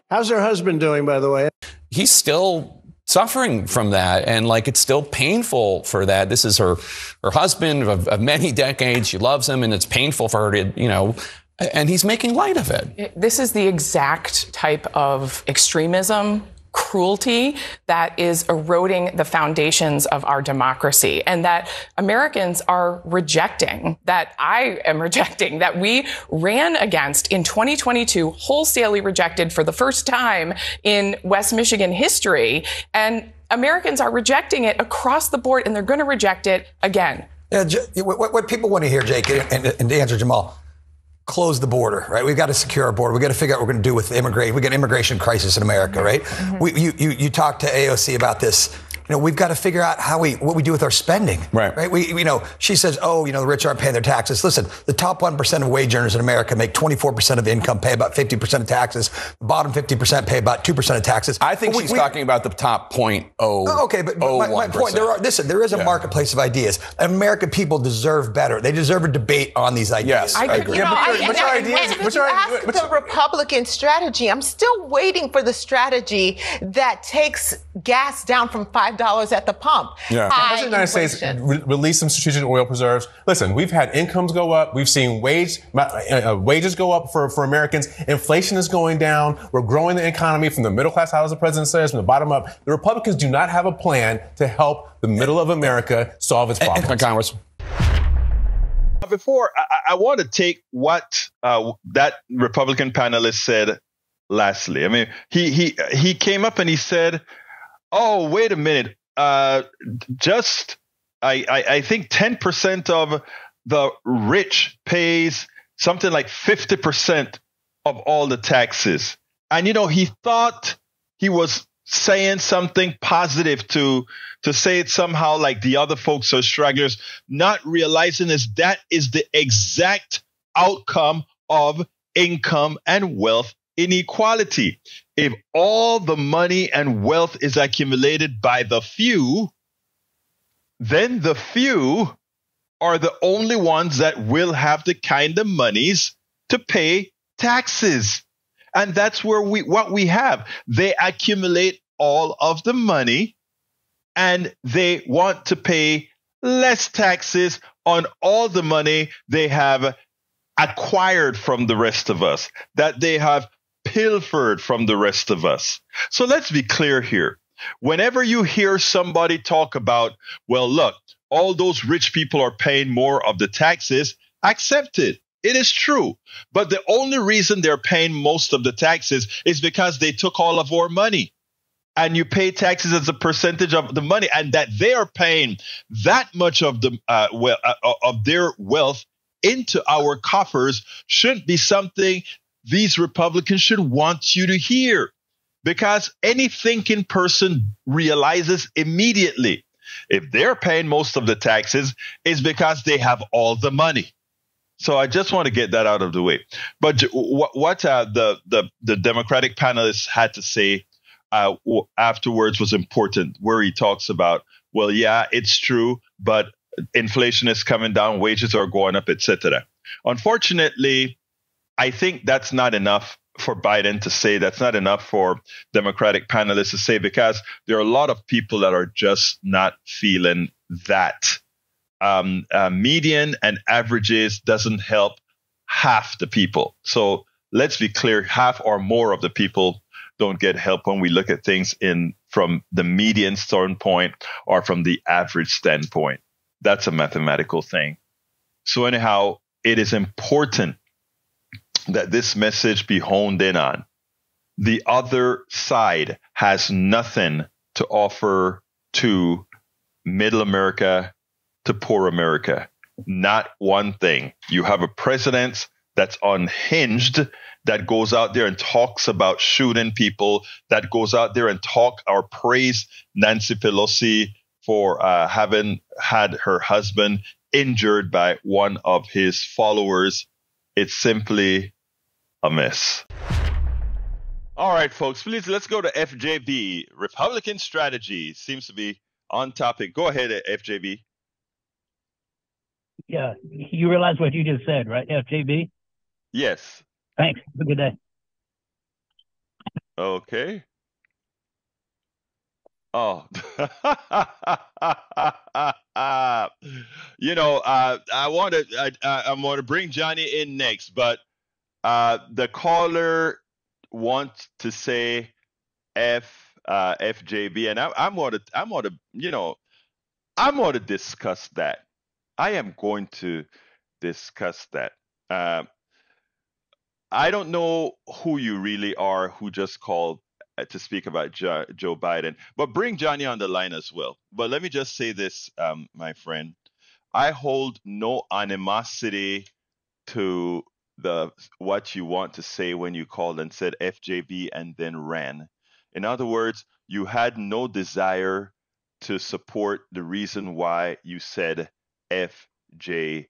How's her husband doing, by the way? He's still suffering from that. And it's still painful for that. This is her husband of many decades. She loves him, and it's painful for her to, and he's making light of it. This is the exact type of extremism, cruelty that is eroding the foundations of our democracy, and that Americans are rejecting, that I am rejecting, that we ran against in 2022, wholesalely rejected for the first time in West Michigan history. And Americans are rejecting it across the board, and they're going to reject it again. Yeah, what people want to hear, Jake, and to answer Jamal, close the border, right? We've got to secure our border. We've got to figure out what we're going to do with immigration. We got an immigration crisis in America, right? You talked to AOC about this. You know, we've got to figure out what we do with our spending, right? She says, the rich aren't paying their taxes. Listen, the top 1% of wage earners in America make 24% of the income, pay about 50% of taxes. The bottom 50% pay about 2% of taxes. I think she's talking about the top 0.0. Okay, but my point, there is a marketplace of ideas. American people deserve better. They deserve a debate on these ideas. Yes, I agree. What's the Republican strategy? I'm still waiting for the strategy that takes gas down from $5 at the pump. Yeah. The President of the United States released some strategic oil preserves. Listen, we've had incomes go up. We've seen wages go up for Americans. Inflation is going down. We're growing the economy from the middle class, how as the president says, from the bottom up. The Republicans do not have a plan to help the middle of America solve its problems. Congress. Before, I want to take what that Republican panelist said lastly. I mean, he came up and he said, oh, wait a minute. I think 10% of the rich pays something like 50% of all the taxes. And, he thought he was saying something positive to say it somehow like the other folks are stragglers, not realizing that is the exact outcome of income and wealth inequality. If all the money and wealth is accumulated by the few, then the few are the only ones that will have the kind of monies to pay taxes. And that's where what we have. They accumulate all of the money and they want to pay less taxes on all the money they have acquired from the rest of us, that they have pilfered from the rest of us. So let's be clear here. Whenever you hear somebody talk about, well, look, all those rich people are paying more of the taxes, accept it. It is true. But the only reason they're paying most of the taxes is because they took all of our money. And you pay taxes as a percentage of the money, and that they are paying that much of the of their wealth into our coffers shouldn't be something these Republicans should want you to hear, because any thinking person realizes immediately if they're paying most of the taxes is because they have all the money. So I just want to get that out of the way. But what the Democratic panelists had to say afterwards was important, where he talks about, well, yeah, it's true, but inflation is coming down, wages are going up, etc. Unfortunately, I think that's not enough for Biden to say. That's not enough for Democratic panelists to say, because there are a lot of people that are just not feeling that. Median and averages doesn't help half the people. So let's be clear, half or more of the people don't get help when we look at things from the median standpoint or from the average standpoint. That's a mathematical thing. So anyhow, it is important that this message be honed in on. The other side has nothing to offer to middle America, to poor America. Not one thing. You have a president that's unhinged, that goes out there and talks about shooting people, that goes out there and praise Nancy Pelosi for having had her husband injured by one of his followers. It's simply a mess. All right, folks, please, let's go to FJB. Republican strategy seems to be on topic. Go ahead, FJB. Yeah, you realize what you just said, right, FJB? Yes. Thanks. Have a good day. Okay. Oh. I want to bring Johnny in next, but the caller wants to say F FJB, and I'm going to, I'm going to discuss that. I am going to discuss that. I don't know who you really are, who just called to speak about Joe Biden, but bring Johnny on the line as well. But let me just say this, my friend. I hold no animosity to what you want to say when you called and said FJB and then ran. In other words, you had no desire to support the reason why you said FJB,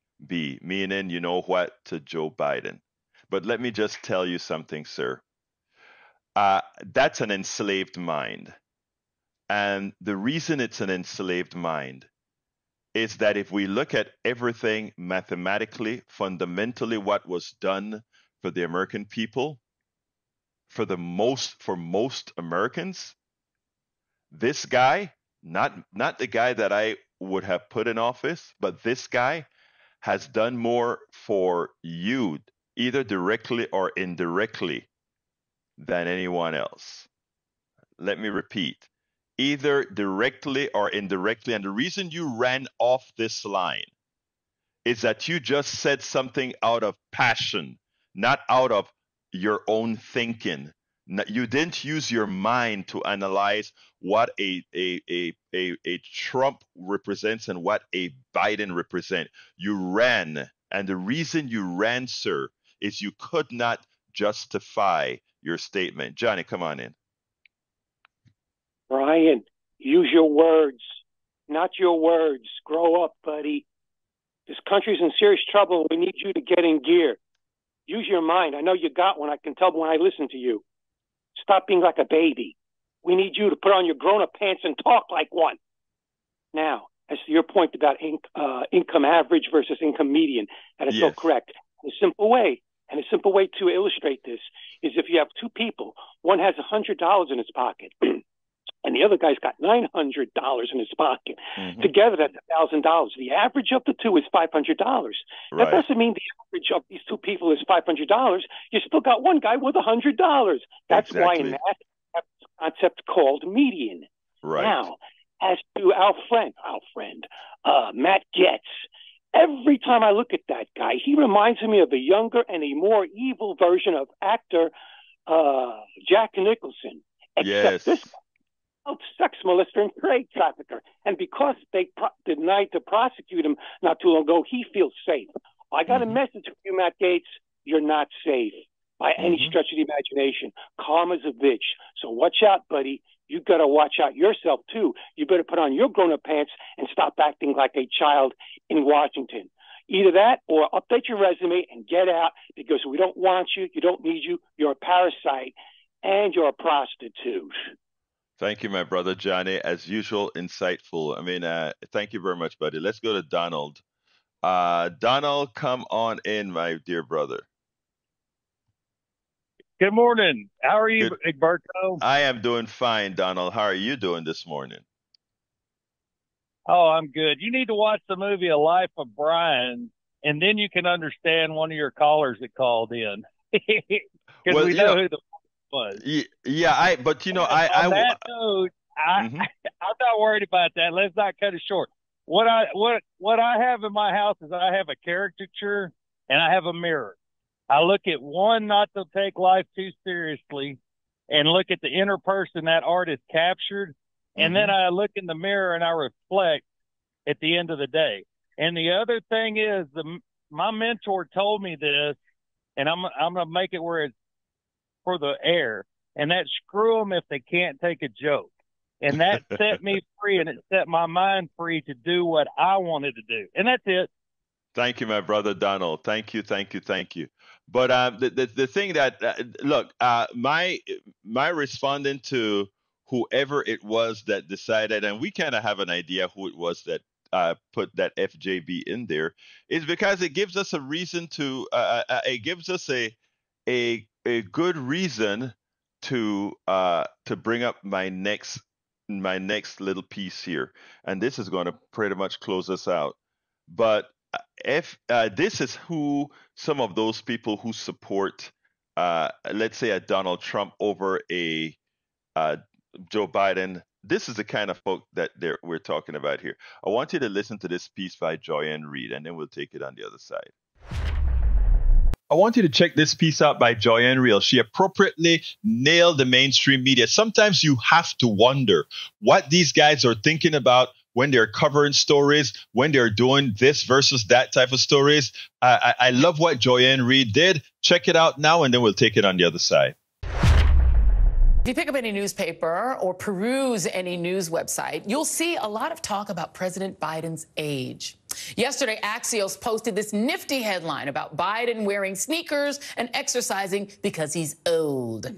meaning you know what to Joe Biden. But let me just tell you something, sir. That's an enslaved mind. And the reason it's an enslaved mind is that if we look at everything mathematically, fundamentally, what was done for the American people, for most Americans, this guy, not the guy that I would have put in office, but this guy has done more for you, either directly or indirectly, than anyone else. Let me repeat, either directly or indirectly. And the reason you ran off this line is that you just said something out of passion, not out of your own thinking. You didn't use your mind to analyze what a Trump represents and what a Biden represents. You ran. And the reason you ran, sir, is you could not justify your statement. Johnny, come on in. Brian, use your words, not your words. Grow up, buddy. This country's in serious trouble. We need you to get in gear. Use your mind. I know you got one. I can tell when I listen to you. Stop being like a baby. We need you to put on your grown-up pants and talk like one. Now, as to your point about income average versus income median, that is so correct. A simple way to illustrate this is if you have two people, one has $100 in his pocket, and the other guy's got $900 in his pocket. Mm-hmm. Together, that's $1,000. The average of the two is $500. Right. That doesn't mean the average of these two people is $500. You still got one guy with $100. That's why in that concept called median. Right. Now, as to our friend, Matt Gaetz, every time I look at that guy, he reminds me of a younger and a more evil version of actor Jack Nicholson. Except this sex molester and trade trafficker. And because they denied to prosecute him not too long ago, he feels safe. I got a message for you, Matt Gaetz. You're not safe by any stretch of the imagination. Karma's a bitch. So watch out, buddy. You got to watch out yourself, too. You better put on your grown-up pants and stop acting like a child in Washington. Either that or update your resume and get out, because we don't want you. You don't need you. You're a parasite and you're a prostitute. Thank you, my brother Johnny. As usual, insightful. I mean, thank you very much, buddy. Let's go to Donald. Donald, come on in, my dear brother. Good morning. How are you, Egberto? I am doing fine, Donald. How are you doing this morning? Oh, I'm good. You need to watch the movie A Life of Brian, and then you can understand one of your callers that called in. Because we know who the was. Yeah, but you know, on that note, I'm not worried about that. Let's not cut it short. What I have in my house is I have a caricature and I have a mirror. I look at one not to take life too seriously, and look at the inner person that artist captured, and then I look in the mirror and I reflect at the end of the day. And the other thing is, my mentor told me this, and I'm gonna make it where it's for the air, and that screw them if they can't take a joke. And that set me free, and it set my mind free to do what I wanted to do. And that's it. Thank you, my brother Donald. Thank you. But the thing that look, my responding to whoever it was that decided, and we kind of have an idea who it was that put that FJB in there, is because it gives us a reason to it gives us a good reason to bring up my next little piece here, and this is going to pretty much close us out. But if this is who some of those people who support, let's say, a Donald Trump over a Joe Biden, this is the kind of folk that we're talking about here. I want you to listen to this piece by Joyanne Reed, and then we'll take it on the other side. I want you to check this piece out by Joyanne Reed. She appropriately nailed the mainstream media. Sometimes you have to wonder what these guys are thinking about when they're covering stories, when they're doing this versus that type of stories. I love what Joyanne Reed did. Check it out now, and then we'll take it on the other side. If you pick up any newspaper or peruse any news website, you'll see a lot of talk about President Biden's age. Yesterday, Axios posted this nifty headline about Biden wearing sneakers and exercising because he's old.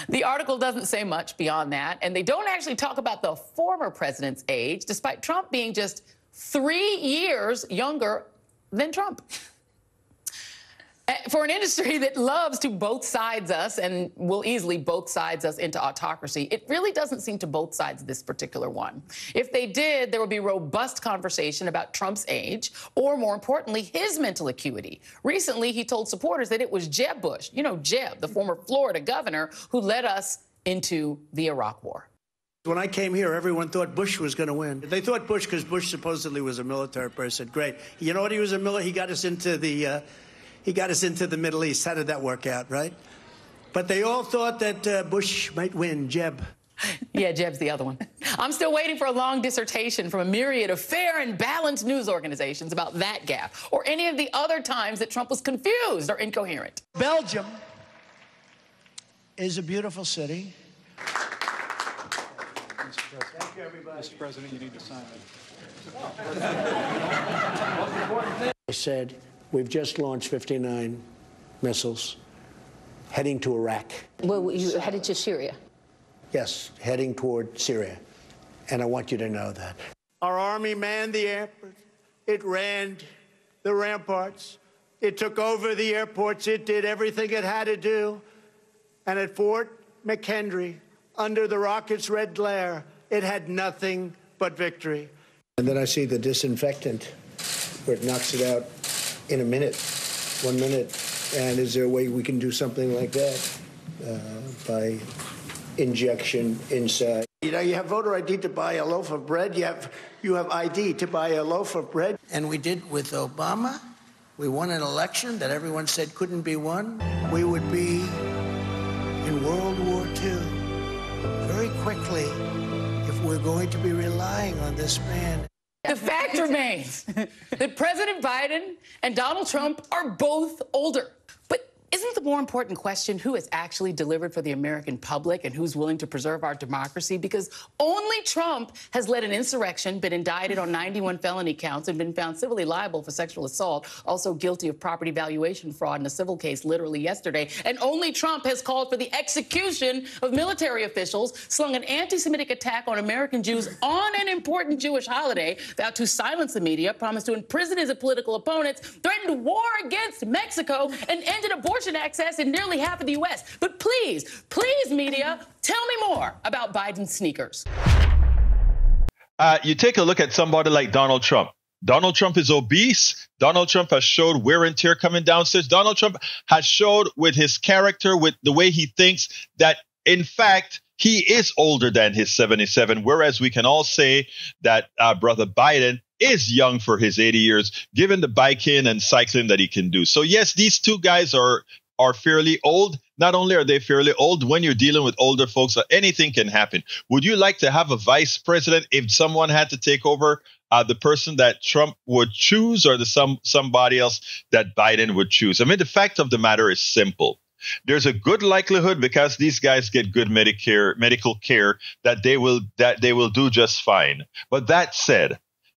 The article doesn't say much beyond that, and they don't actually talk about the former president's age, despite Trump being just 3 years younger than Trump. For an industry that loves to both sides us and will easily both sides us into autocracy, it really doesn't seem to both sides this particular one. If they did, there would be robust conversation about Trump's age, or more importantly, his mental acuity. Recently, he told supporters that it was Jeb Bush, you know, Jeb, the former Florida governor, who led us into the Iraq War. When I came here, everyone thought Bush was going to win. They thought Bush because Bush supposedly was a military person. Great. You know what? He was a military. He got us into the Middle East. How did that work out, right? But they all thought that Bush might win, Jeb. Yeah, Jeb's the other one. I'm still waiting for a long dissertation from a myriad of fair and balanced news organizations about that gap, or any of the other times that Trump was confused or incoherent. Belgium is a beautiful city. Thank you, everybody. Mr. President, you need to sign it. I said, we've just launched 59 missiles heading to Iraq. Well, you headed to Syria? Yes, heading toward Syria. And I want you to know that. Our army manned the airports. It ran the ramparts. It took over the airports. It did everything it had to do. And at Fort McHenry, under the rocket's red glare, it had nothing but victory. And then I see the disinfectant where it knocks it out in a minute, 1 minute. And is there a way we can do something like that by injection inside? You know, you have voter ID to buy a loaf of bread. You have ID to buy a loaf of bread. And we did with Obama. We won an election that everyone said couldn't be won. We would be in World War II very quickly if we're going to be relying on this man. The fact remains that President Biden and Donald Trump are both older. But isn't the more important question who has actually delivered for the American public and who's willing to preserve our democracy? Because only Trump has led an insurrection, been indicted on 91 felony counts, and been found civilly liable for sexual assault, also guilty of property valuation fraud in a civil case literally yesterday. And only Trump has called for the execution of military officials, slung an anti-Semitic attack on American Jews on an important Jewish holiday, vowed to silence the media, promised to imprison his political opponents, threatened war against Mexico, and ended abortion access in nearly half of the U.S. But please, media, tell me more about Biden's sneakers. You take a look at somebody like Donald Trump. Donald Trump is obese. Donald Trump has showed wear and tear coming downstairs. Donald Trump has showed with his character, with the way he thinks, that, in fact, he is older than his 77, whereas we can all say that Brother Biden is young for his 80 years, given the biking and cycling that he can do. So, yes, these two guys are fairly old. Not only are they fairly old, when you're dealing with older folks, anything can happen. Would you like to have a vice president if someone had to take over the person that Trump would choose, or somebody else that Biden would choose? I mean, the fact of the matter is simple. There's a good likelihood, because these guys get good medical care, that they will do just fine. But that said,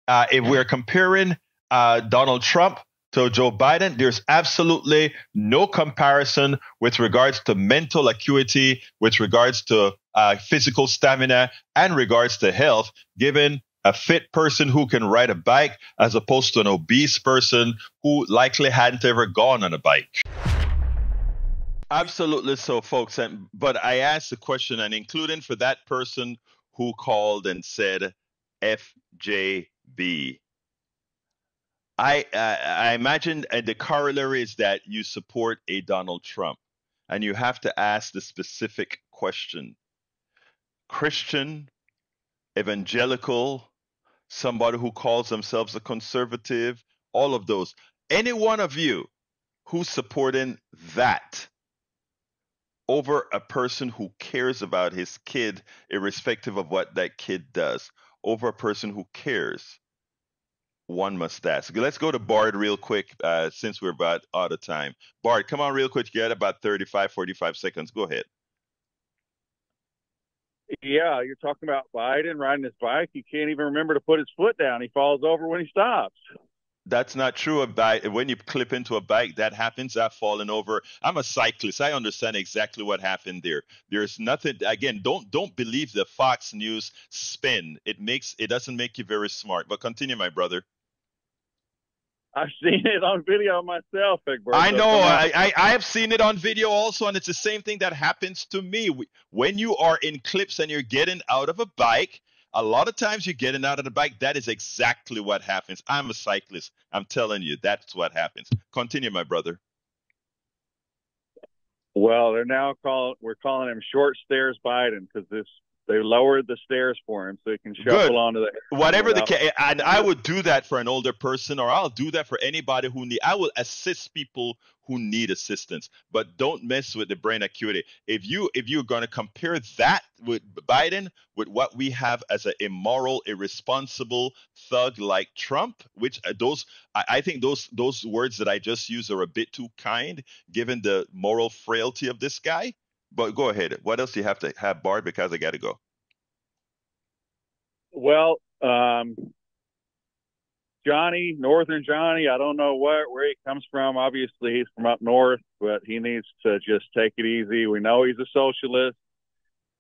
if we're comparing Donald Trump to Joe Biden, there's absolutely no comparison with regards to mental acuity, with regards to physical stamina, and regards to health, given a fit person who can ride a bike as opposed to an obese person who likely hadn't ever gone on a bike. Absolutely so, folks. But I asked the question, and including for that person who called and said FJB. I imagine the corollary is that you support a Donald Trump, and you have to ask the specific question. Christian, evangelical, somebody who calls themselves a conservative, all of those. Any one of you who's supporting that over a person who cares about his kid, irrespective of what that kid does, over a person who cares, one must ask. Let's go to Bard real quick, since we're about out of time. Bard, come on real quick. You got about 35, 45 seconds. Go ahead. Yeah, you're talking about Biden riding his bike. He can't even remember to put his foot down. He falls over when he stops. That's not true. When you clip into a bike, that happens. I've fallen over. I'm a cyclist. I understand exactly what happened there. There's nothing. Again, don't believe the Fox News spin. It doesn't make you very smart. But continue, my brother. I've seen it on video myself, Egbert. I know. I have seen it on video also, and it's the same thing that happens to me. When you are in clips and you're getting out of a bike, a lot of times you're getting out of the bike. That is exactly what happens. I'm a cyclist. I'm telling you, that's what happens. Continue, my brother. Well, we're calling him Short Stairs Biden because they lowered the stairs for him so he can shuffle onto the whatever the case. And I would do that for an older person, or I'll do that for anybody I will assist people who need assistance, but don't mess with the brain acuity. If you're going to compare that with Biden with what we have as an immoral, irresponsible thug like Trump, which I think those words that I just used are a bit too kind given the moral frailty of this guy. But go ahead. What else do you have to have, Bard? Because I got to go. Well, Johnny, Northern Johnny, I don't know where he comes from. Obviously, he's from up north, but he needs to just take it easy. We know he's a socialist.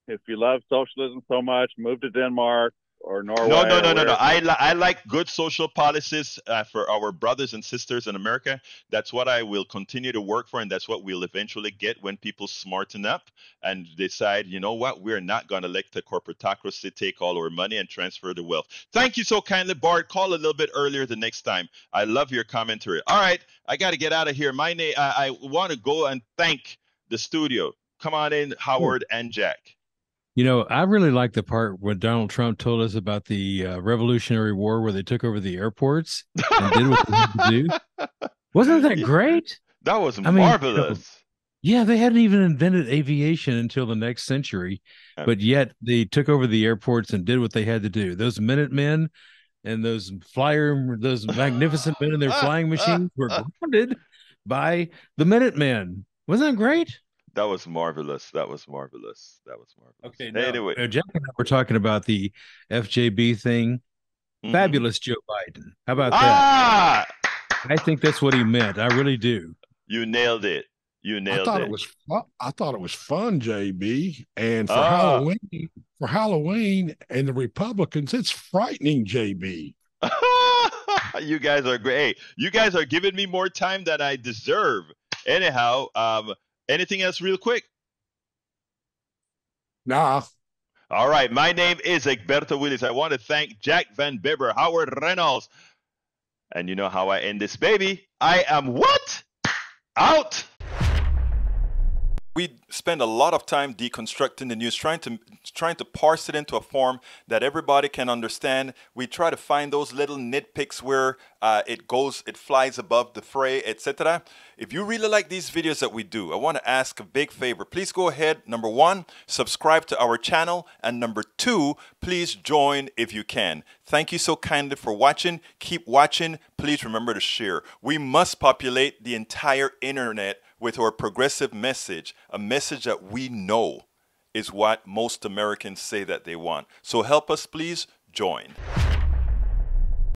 If you love socialism so much, move to Denmark or Norway. No. I like good social policies for our brothers and sisters in America. That's what I will continue to work for, and that's what we'll eventually get when people smarten up and decide, you know what, we're not going to let the corporatocracy take all our money and transfer the wealth. Thank you so kindly, Bart. Call a little bit earlier the next time. I love your commentary. All right, I got to get out of here. I want to go and thank the studio. Come on in, Howard and Jack. You know, I really like the part where Donald Trump told us about the Revolutionary War where they took over the airports and did what they had to do. Wasn't that great? That was marvelous. Yeah, they hadn't even invented aviation until the next century, but yet they took over the airports and did what they had to do. Those Minutemen and those magnificent men in their flying machines were grounded by the Minutemen. Wasn't that great? That was marvelous. Okay. Anyway, Jack and I were talking about the FJB thing. Fabulous Joe Biden. How about that? I think that's what he meant. I really do. You nailed it. I thought it was fun, JB. And for Halloween and the Republicans, it's frightening, JB. You guys are great. Hey, you guys are giving me more time than I deserve. Anyhow, anything else real quick? Nah. All right. My name is Egberto Willis. I want to thank Jack Van Bibber, Howard Reynolds. And you know how I end this, baby. I am what? Out. We spend a lot of time deconstructing the news, trying to parse it into a form that everybody can understand. We try to find those little nitpicks where it flies above the fray, etc. If you really like these videos that we do, I want to ask a big favor. Please go ahead, number 1, subscribe to our channel, and number 2, please join if you can. Thank you so kindly for watching. Keep watching. Please remember to share. We must populate the entire internet with our progressive message, a message that we know is what most Americans say that they want. So help us, please join.